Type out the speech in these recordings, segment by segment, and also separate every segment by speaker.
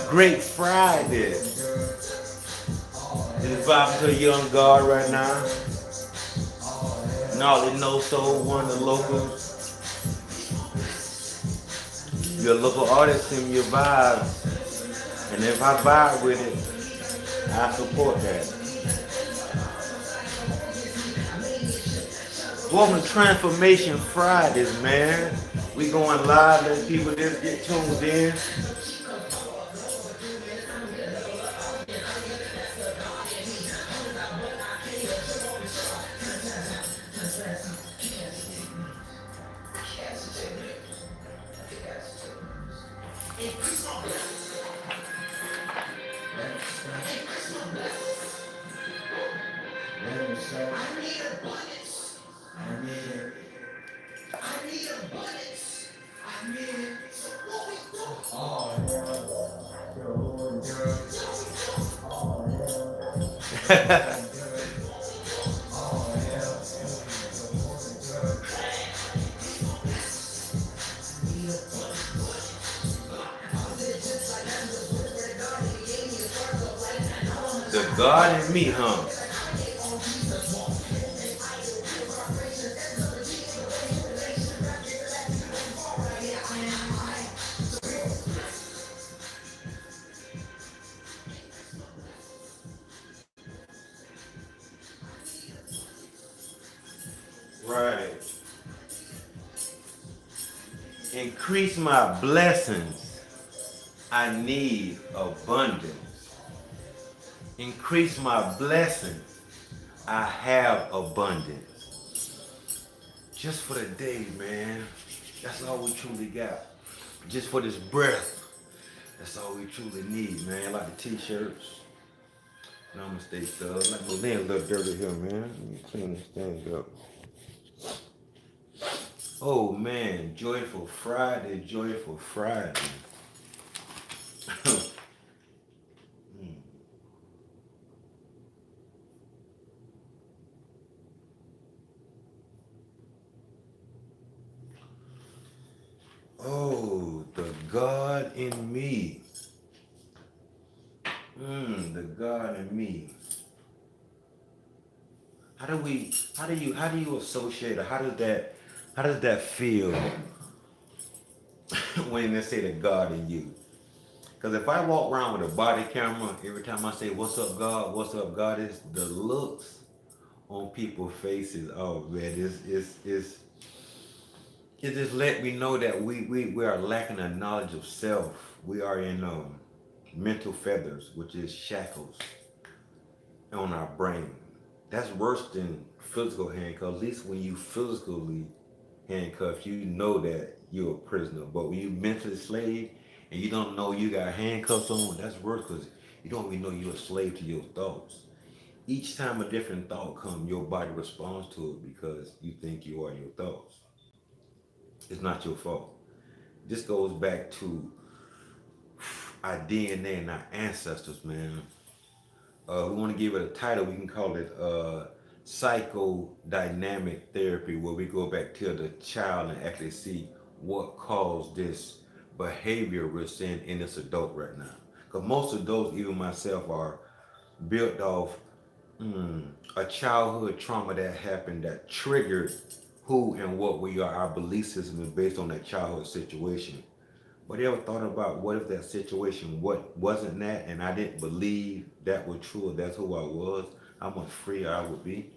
Speaker 1: Great Friday. This vibe to a young guard right now. Gnarly No Soul, one of the locals. You're a local artist and your vibes. And if I vibe with it, I support that. Welcome to Transformation Fridays, man. We going live, let people just get tuned in. The God in me, huh? Right. Increase my blessings. I need abundance. Increase my blessings. I have abundance. Just for the day, man. That's all we truly got. Just for this breath. That's all we truly need, man. Like the t-shirts. Namaste, stuff. Like my nails a little dirty here, man. Let me clean this thing up. Oh man, joyful Friday, joyful Friday. Oh, the God in me. The God in me. How do you associate or how does that feel when they say the God in you? Because if I walk around with a body camera, every time I say, what's up, God, is the looks on people's faces. Oh man, it just let me know that we are lacking a knowledge of self. We are in mental feathers, which is shackles on our brain. That's worse than physical handcuffs. At least when you physically handcuffed, you know that you're a prisoner. But when you mentally slave and you don't know you got handcuffs on, that's worse because you don't even know you're a slave to your thoughts. Each time a different thought comes, your body responds to it because you think you are your thoughts. It's not your fault. This goes back to our DNA and our ancestors, man. We want to give it a title. We can call it psychodynamic therapy, where we go back to the child and actually see what caused this behavior we're seeing in this adult right now. Because most adults, even myself, are built off a childhood trauma that happened that triggered who and what we are. Our belief system is based on that childhood situation. But you ever thought about what if that situation what wasn't that and I didn't believe that was true or that's who I was, how much freer I would be?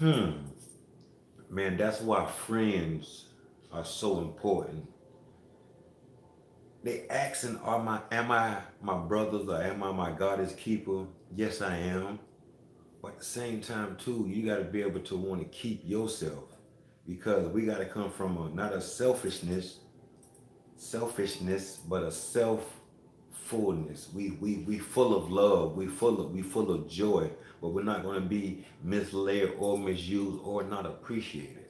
Speaker 1: Man, that's why friends are so important. They asking, am I my brothers or am I my Goddess keeper? Yes, I am. But at the same time, too, you got to be able to want to keep yourself because we got to come from not a selfishness, but a self fullness. We full of love. We full of joy, but we're not going to be misled or misused or not appreciated.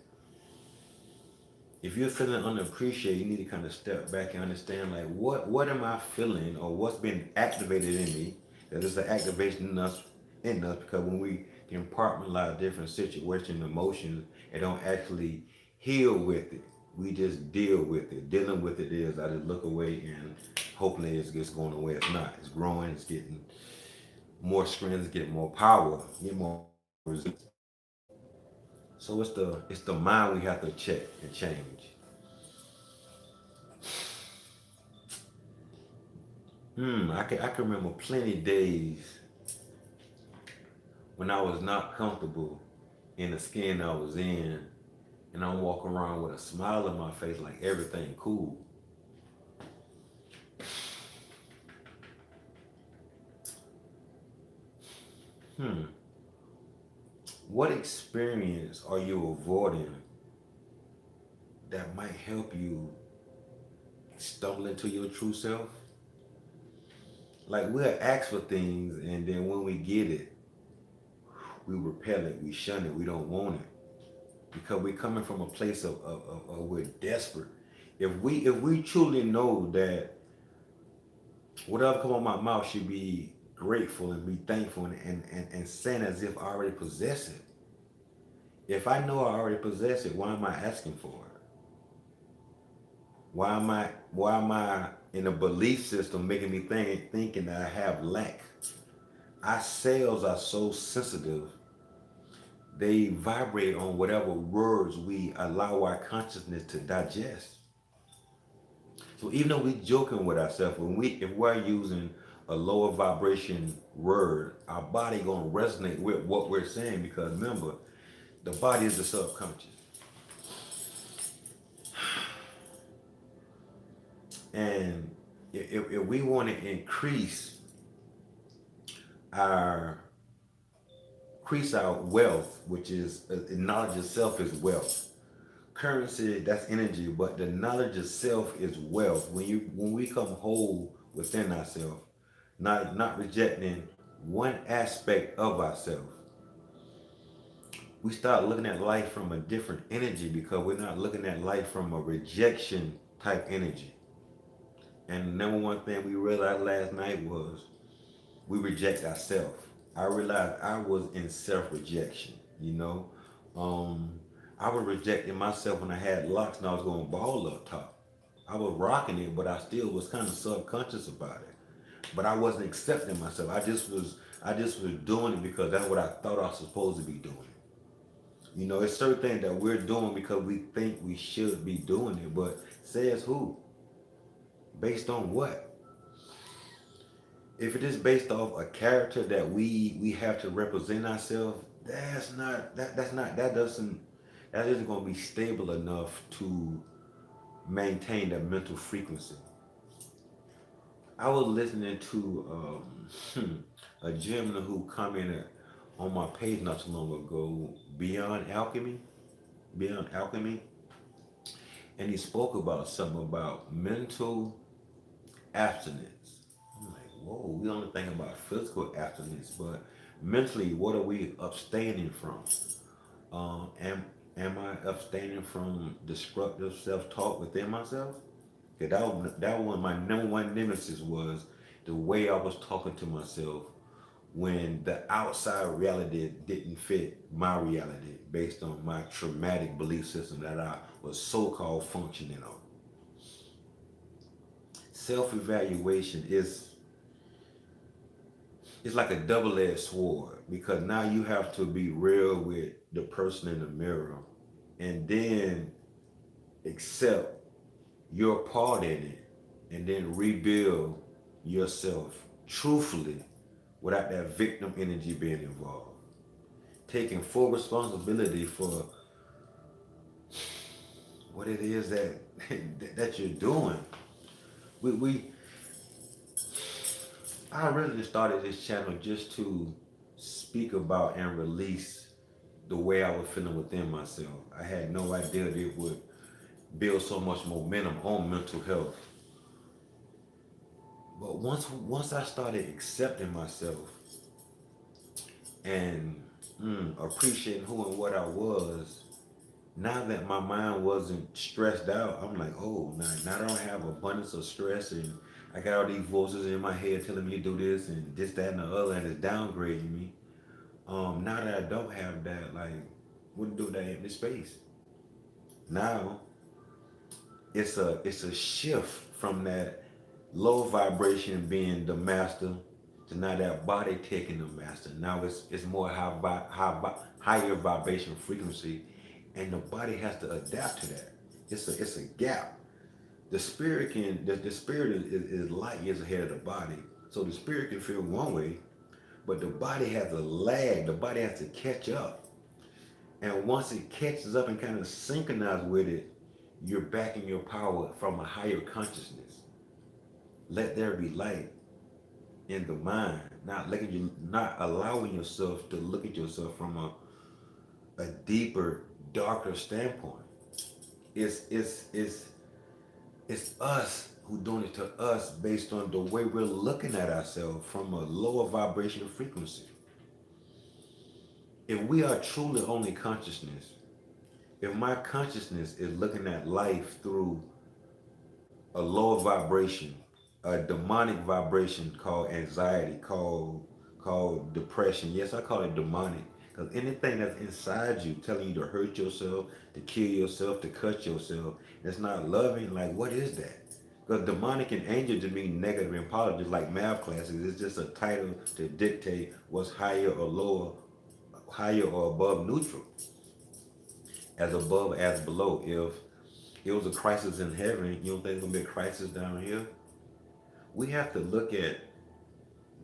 Speaker 1: If you're feeling unappreciated, you need to kind of step back and understand like what am I feeling or what's been activated in me. That is an activation in us because when we compartmentalize different situations, emotions, and don't actually heal with it, we just deal with it. Dealing with it is I just look away and Hopefully it's going away. It's not. It's growing. It's getting more strength. It's getting more power. Get more resilience. So it's the mind we have to check and change. I can remember plenty days when I was not comfortable in the skin I was in, and I'm walking around with a smile on my face, like everything cool. Hmm. What experience are you avoiding that might help you stumble into your true self? Like we'll ask for things, and then when we get it, we repel it, we shun it, we don't want it because we're coming from a place of we're desperate. If we truly know that whatever come out my mouth should be grateful and be thankful and saying as if I already possess it. If I know I already possess it, why am I asking for it? Why am I in a belief system making me thinking that I have lack? Our cells are so sensitive. They vibrate on whatever words we allow our consciousness to digest. So even though we're joking with ourselves, if we're using a lower vibration word, our body gonna resonate with what we're saying because remember, the body is the subconscious. And if we want to our increase our wealth, which is knowledge itself is wealth. Currency, that's energy, but the knowledge itself is wealth. When we come whole within ourselves, not rejecting one aspect of ourselves, we start looking at life from a different energy because we're not looking at life from a rejection type energy. And the number one thing we realized last night was we reject ourselves. I realized I was in self rejection, you know. Um, I was rejecting myself when I had locks and I was going bald up top. I was rocking it, but I still was kind of subconscious about it. But I wasn't accepting myself. I just was doing it because that's what I thought I was supposed to be doing. You know, it's certain things that we're doing because we think we should be doing it, but says who? Based on what? If it is based off a character that we have to represent ourselves, that isn't going to be stable enough to maintain that mental frequency. I was listening to a gentleman who commented on my page not too long ago, Beyond Alchemy, and he spoke about something about mental abstinence. I'm like, whoa, we only think about physical abstinence, but mentally, what are we abstaining from? Um, am am I abstaining from destructive self-talk within myself? 'Cause that was my number one nemesis was the way I was talking to myself when the outside reality didn't fit my reality based on my traumatic belief system that I was so-called functioning on. Self-evaluation is like a double-edged sword because now you have to be real with the person in the mirror and then accept your part in it and then rebuild yourself truthfully without that victim energy being involved. Taking full responsibility for what it is that that you're doing. We I really started this channel just to speak about and release the way I was feeling within myself. I had no idea that it would build so much momentum on mental health. But once I started accepting myself and appreciating who and what I was, now that my mind wasn't stressed out, I'm like, oh, now I don't have abundance of stress and I got all these voices in my head telling me to do this and this, that, and the other, and it's downgrading me. Now that I don't have that, like, what to do with that empty space? Now it's a shift from that. Low vibration being the master, to now that body taking the master. Now it's more higher vibration frequency, and the body has to adapt to that. It's a gap. The spirit is light years ahead of the body, so the spirit can feel one way, but the body has a lag. The body has to catch up, and once it catches up and kind of synchronize with it, you're back in your power from a higher consciousness. Let there be light in the mind, not allowing yourself to look at yourself from a deeper, darker standpoint. It's it's it's it's us who doing it to us based on the way we're looking at ourselves from a lower vibration frequency. If we are truly only consciousness, if my consciousness is looking at life through a lower vibration, a demonic vibration called anxiety, called depression. Yes, I call it demonic because anything that's inside you telling you to hurt yourself, to kill yourself, to cut yourself, that's not loving. Like, what is that? Because demonic and angel to me negative and positive, just like math classes. It's just a title to dictate what's higher or lower, higher or above neutral, as above as below. If it was a crisis in heaven, you don't think it's gonna be a crisis down here? We have to look at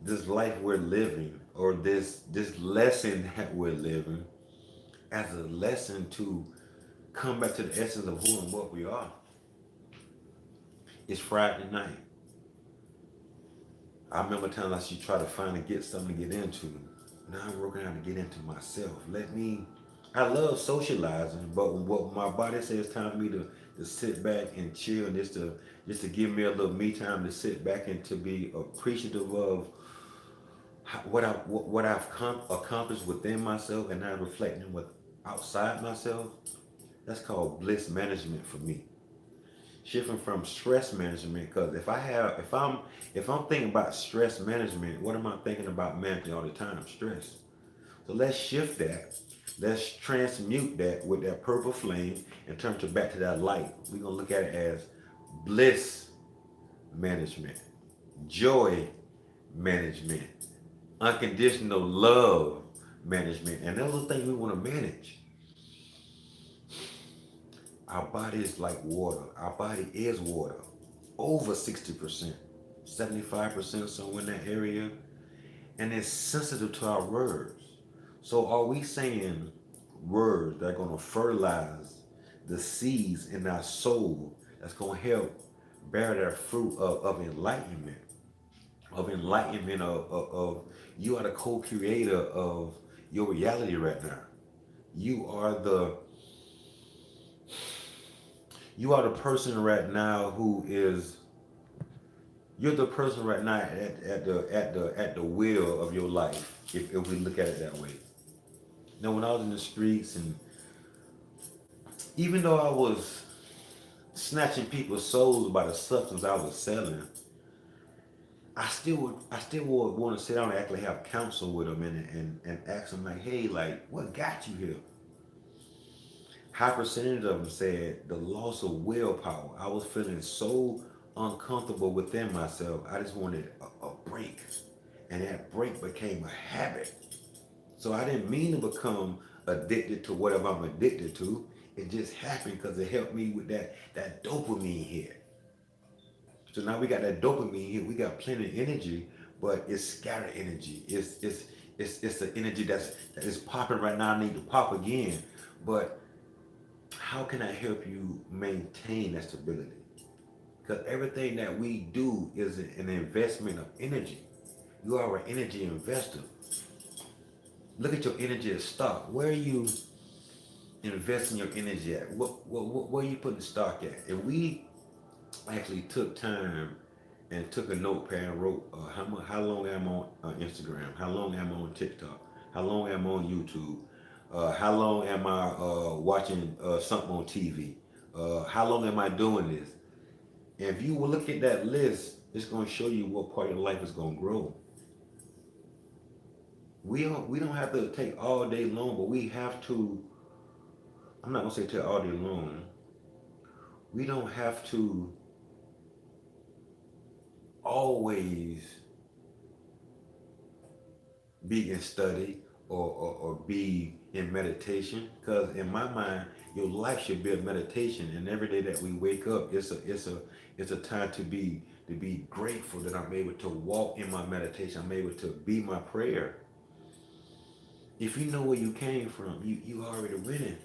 Speaker 1: this life we're living, or this lesson that we're living, as a lesson to come back to the essence of who and what we are. It's Friday night. I remember times I should try to finally get something to get into. Now I'm working out to get into myself. I love socializing, but what my body says it's time for me to sit back and chill, and just to give me a little me time to sit back and to be appreciative of what I've accomplished within myself, and not reflecting what outside myself. That's called bliss management for me. Shifting from stress management, because if I'm thinking about stress management, what am I thinking about managing all the time? Stress. So let's shift that. Let's transmute that with that purple flame and turn it back to that light. We're gonna look at it as bliss management, joy management, unconditional love management, and those are things we want to manage. Our body is like water. Our body is water. Over 60%, 75%, somewhere in that area. And it's sensitive to our words. So are we saying words that are going to fertilize the seeds in our soul that's going to help bear that fruit of enlightenment, of you are the co-creator of your reality right now. You are the you are the person right now who is you're the person right now at the wheel of your life, if we look at it that way. Now when I was in the streets, and even though I was snatching people's souls by the substance I was selling, I still would want to sit down and actually have counsel with them, and ask them like, hey, like, what got you here? High percentage of them said the loss of willpower. I was feeling so uncomfortable within myself. I just wanted a break. And that break became a habit. So I didn't mean to become addicted to whatever I'm addicted to. It just happened because it helped me with that dopamine hit. So now we got that dopamine hit. We got plenty of energy, but it's scattered energy. It's the energy that is popping right now. I need to pop again. But how can I help you maintain that stability? Because everything that we do is an investment of energy. You are an energy investor. Look at your energy as stock. Where are you investing your energy at? Where are you putting stock at? If we actually took time and took a notepad and wrote how long am I on Instagram, how long am I on TikTok, how long am I on YouTube, how long am I watching something on TV, how long am I doing this? And if you will look at that list, it's going to show you what part of your life is going to grow. We don't have to take all day long, but we have to. I'm not gonna say take all day long. We don't have to always be in study or be in meditation, because in my mind your life should be a meditation, and every day that we wake up it's a time to be grateful that I'm able to walk in my meditation. I'm able to be my prayer. If you know where you came from, you already winning.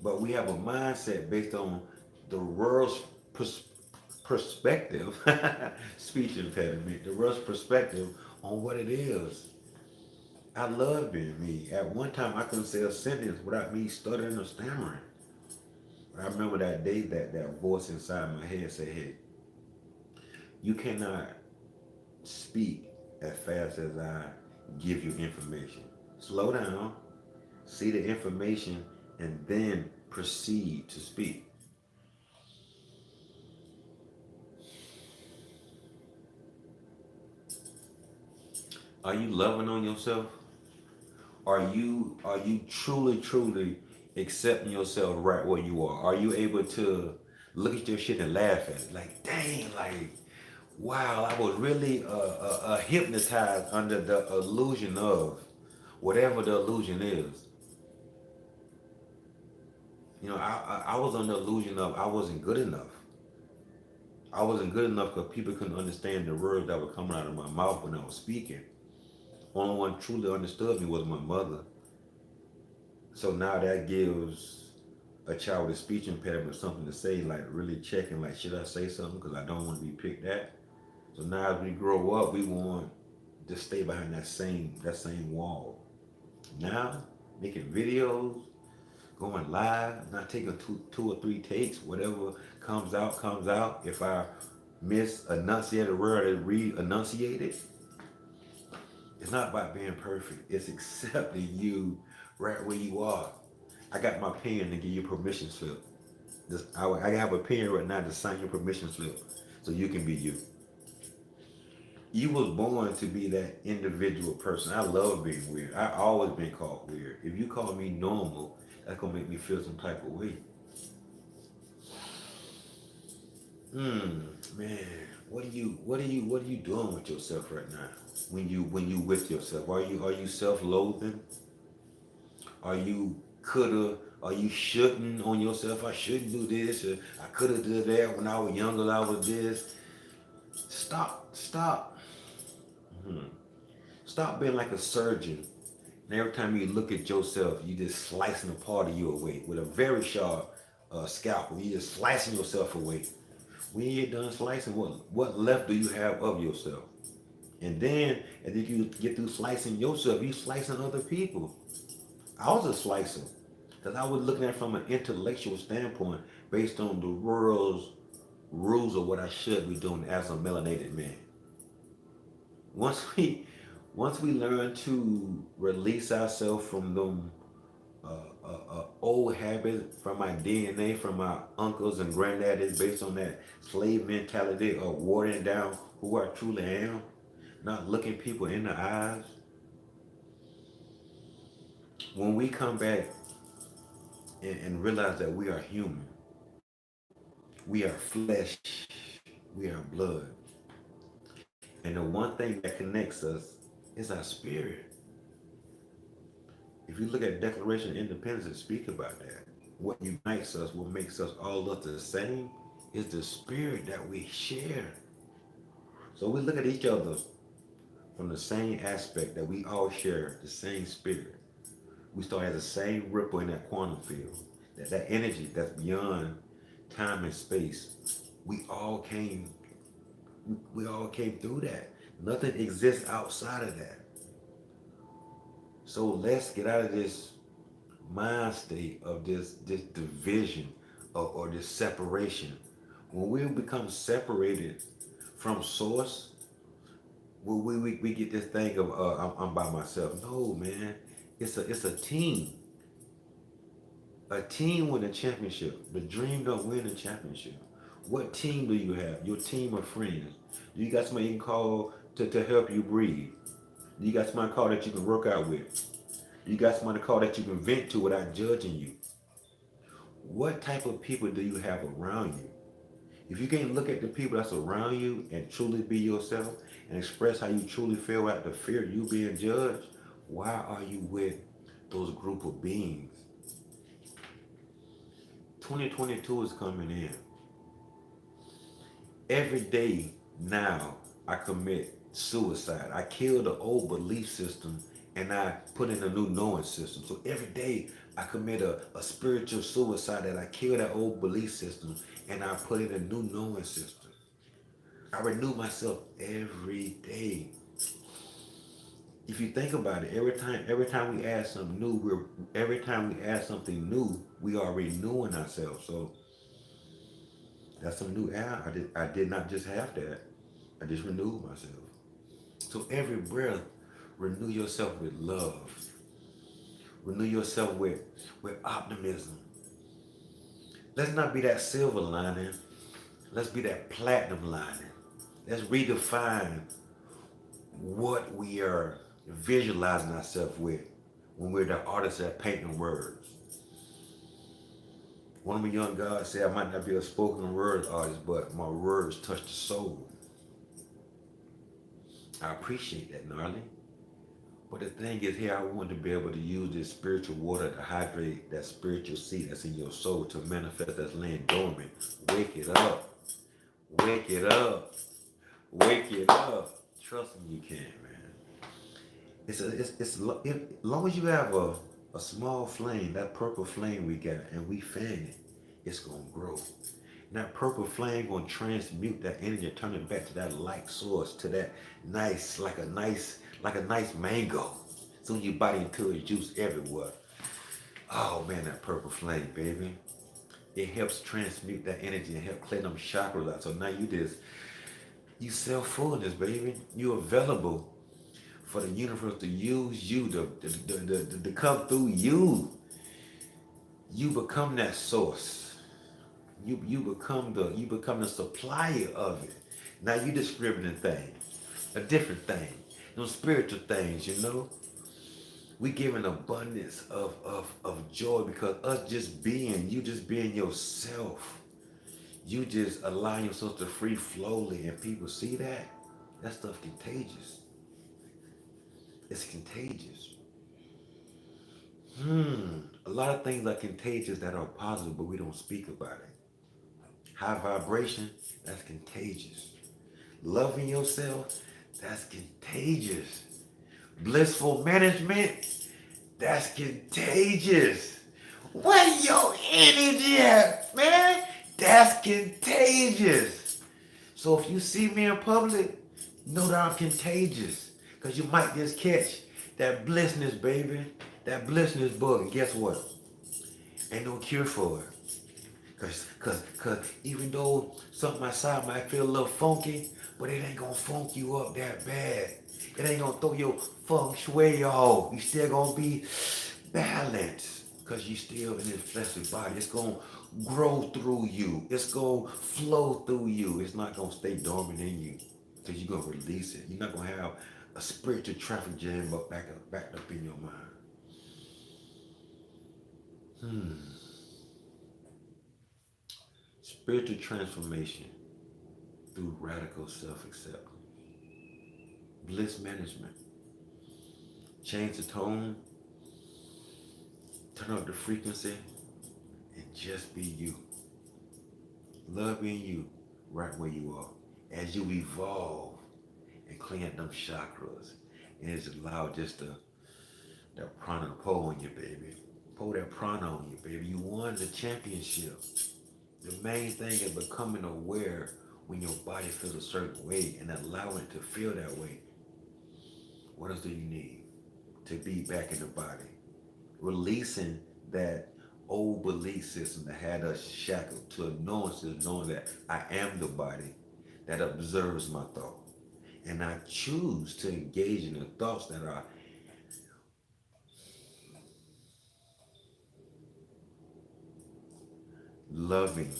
Speaker 1: But we have a mindset based on the world's pers- perspective, speech impediment, the world's perspective on what it is. I love being me. At one time, I couldn't say a sentence without me stuttering or stammering. But I remember that day that voice inside my head said, hey, you cannot speak as fast as I give you information. Slow down, see the information, and then proceed to speak. Are you loving on yourself? Are you truly accepting yourself right where you are? Are you able to look at your shit and laugh at it? Like, dang, like, wow, I was really hypnotized under the illusion of whatever the illusion is. I was under the illusion of I wasn't good enough. I wasn't good enough because people couldn't understand the words that were coming out of my mouth when I was speaking. Only one truly understood me was my mother. So now that gives a child with a speech impairment something to say, like really checking, like, should I say something because I don't want to be picked at. So now as we grow up, we want to stay behind that same wall. Now making videos, going live, not taking two or three takes, whatever comes out comes out. If I miss enunciate a word and re-enunciate it, it's not about being perfect. It's accepting you right where you are. I got my pen to give you permission slip. I have a pen right now to sign your permission slip so you can be you. You was born to be that individual person. I love being weird. I always been called weird. If you call me normal, that's gonna make me feel some type of way. Man, what are you doing with yourself right now? When you with yourself, are you self-loathing? Are you coulda? Are you shouldn't on yourself? I shouldn't do this. Or I coulda did that when I was younger. I was this. Stop. Hmm. Stop being like a surgeon. And every time you look at yourself, you just slicing a part of you away with a very sharp scalpel. You just slicing yourself away. When you get done slicing, what left do you have of yourself? And then, as you get through slicing yourself, you slicing other people. I was a slicer because I was looking at it from an intellectual standpoint based on the world's rules of what I should be doing as a melanated man. Once we once we learn to release ourselves from them old habits, from our DNA, from our uncles and granddaddies, based on that slave mentality of watering down who I truly am, not looking people in the eyes. When we come back and realize that we are human, we are flesh, we are blood, and the one thing that connects us is our spirit. If you look at Declaration of Independence and speak about that, what unites us, what makes us all look the same, is the spirit that we share. So we look at each other from the same aspect that we all share the same spirit. We start as the same ripple in that quantum field. That energy that's beyond time and space. We all came we all came through that. Nothing exists outside of that. So let's get out of this mind state of this division or this separation. When we become separated from source, we get this thing of I'm by myself. No, man, it's a team. A team win a championship. The dream don't win a championship. What team do you have? Your team of friends. Do you got somebody you can call to help you breathe? Do you got somebody to call that you can work out with? You got somebody to call that you can vent to without judging you. What type of people do you have around you? If you can't look at the people that's around you and truly be yourself and express how you truly feel without the fear of you being judged, why are you with those group of beings? 2022 is coming in. Every day now I commit suicide. I kill the old belief system and I put in a new knowing system. So every day I commit a spiritual suicide that I kill that old belief system and I put in a new knowing system. I renew myself every day. If you think about it, every time we add something new, every time we add something new, we are renewing ourselves. So that's some new air. I did not just have that. I just renewed myself. So every breath, renew yourself with love. Renew yourself with optimism. Let's not be that silver lining. Let's be that platinum lining. Let's redefine what we are visualizing ourselves with when we're the artists that painting words. One of my young guys said I might not be a spoken word artist, but my words touch the soul. I appreciate that, gnarly. But the thing is, here I want to be able to use this spiritual water to hydrate that spiritual seed that's in your soul to manifest that's laying dormant. Wake it up. Wake it up. Wake it up. Trust me, you can, man. As long as you have a small flame, that purple flame we got, and we fan it, it's gonna grow. And that purple flame gonna transmute that energy, turn it back to that light source, to that nice, like a nice mango. Soon you bite into it, juice everywhere. Oh man, that purple flame, baby. It helps transmute that energy and help clear them chakras out. So now you self-fullness, baby. You're available for the universe to use you, to come through you. You become that source. You become the supplier of it. Now you distributing things, a different thing, those spiritual things, We give an abundance of joy because you just being yourself. You just allow yourself to free flowly and people see that stuff contagious. It's contagious. A lot of things are contagious that are positive, but we don't speak about it. High vibration, that's contagious. Loving yourself, that's contagious. Blissful management, that's contagious. Where your energy at, man? That's contagious. So if you see me in public, know that I'm contagious. Because you might just catch that blissness, baby. That blissness bug. And guess what? Ain't no cure for it. Cause even though something outside might feel a little funky, but it ain't gonna funk you up that bad. It ain't gonna throw your feng shui off. You still gonna be balanced. Cause you still in this fleshly body. It's gonna grow through you. It's gonna flow through you. It's not gonna stay dormant in you. Cause you're gonna release it. You're not gonna have a spiritual traffic jam backed up in your mind. Spiritual transformation through radical self-acceptance. Bliss management. Change the tone, turn up the frequency, and just be you. Love being you right where you are. As you evolve and clean up them chakras. And it's allowed just that prana to pull on you, baby. Pull that prana on you, baby. You won the championship. The main thing is becoming aware when your body feels a certain way and allowing it to feel that way. What else do you need to be back in the body? Releasing that old belief system that had us shackled to a knowing system, knowing that I am the body that observes my thought. And I choose to engage in the thoughts that are loving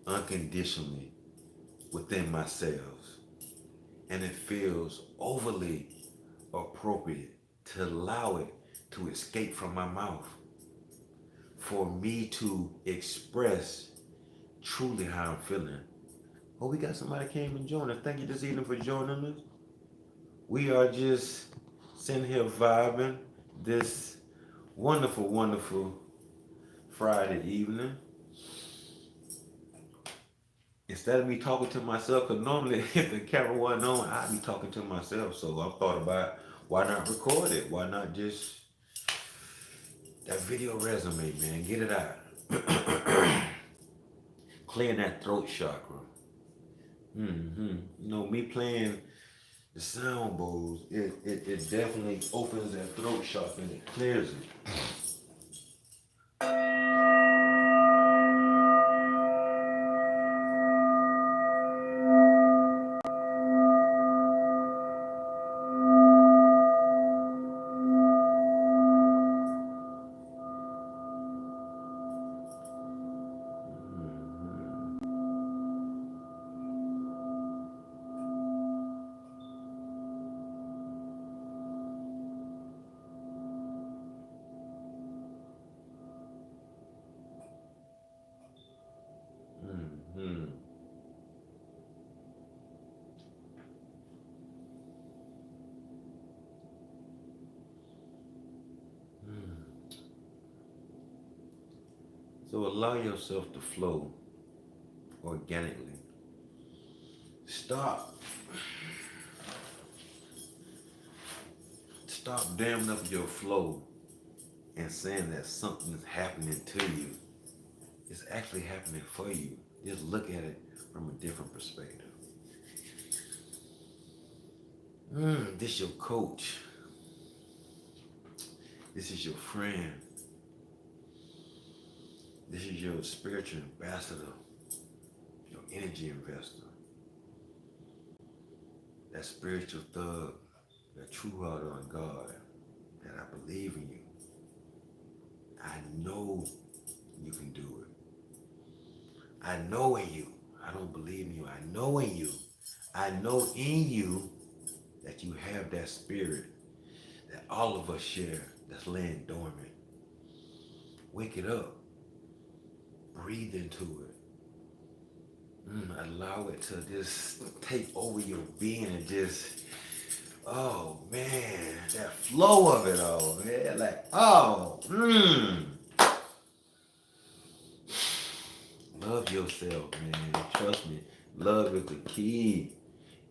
Speaker 1: unconditionally within my cells. And it feels overly appropriate to allow it to escape from my mouth. For me to express truly how I'm feeling. Oh, we got somebody came and joined us. Thank you this evening for joining us. We are just sitting here vibing this wonderful, wonderful Friday evening. Instead of me talking to myself, because normally if the camera wasn't on, I'd be talking to myself. So I thought about why not record it? Why not just that video resume, man? Get it out. Clearing that throat chakra. You know, me playing the sound bowls, it definitely opens that throat chakra and it clears it. Hmm. So allow yourself to flow organically. Stop. Stop damming up your flow and saying that something is happening to you. It's actually happening for you. Just look at it from a different perspective. This your coach. This is your friend. This is your spiritual ambassador, your energy investor, that spiritual thug, that true heart on God, that I believe in you. I know you can do it. I know in you. I don't believe in you. I know in you. I know in you that you have that spirit that all of us share that's laying dormant. Wake it up. Breathe into it. Allow it to just take over your being and just, oh man, that flow of it all, man. Like, love yourself, man. Trust me. Love is the key.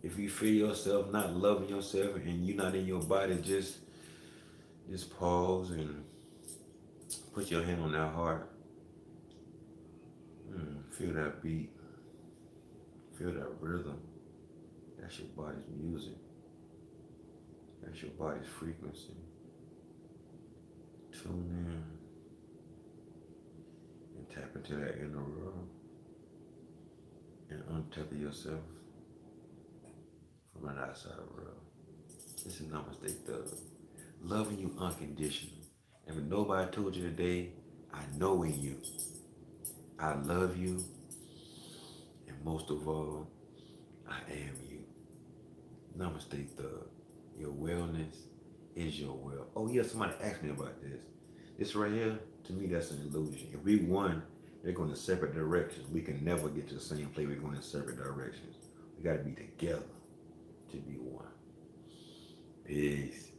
Speaker 1: If you feel yourself not loving yourself and you're not in your body, just pause and put your hand on that heart. Feel that beat. Feel that rhythm. That's your body's music. That's your body's frequency. Tune in and tap into that inner world and untether yourself from an outside world. This is Namaste Thug. Loving you unconditional. And if nobody told you today, I know in you. I love you. And most of all, I am you. Namaste Thug. Your wellness is your well. Oh yeah, somebody asked me about this. This right here, to me, that's an illusion. If we one, they're going in separate directions. We can never get to the same place. We're going in separate directions. We got to be together to be one. Peace.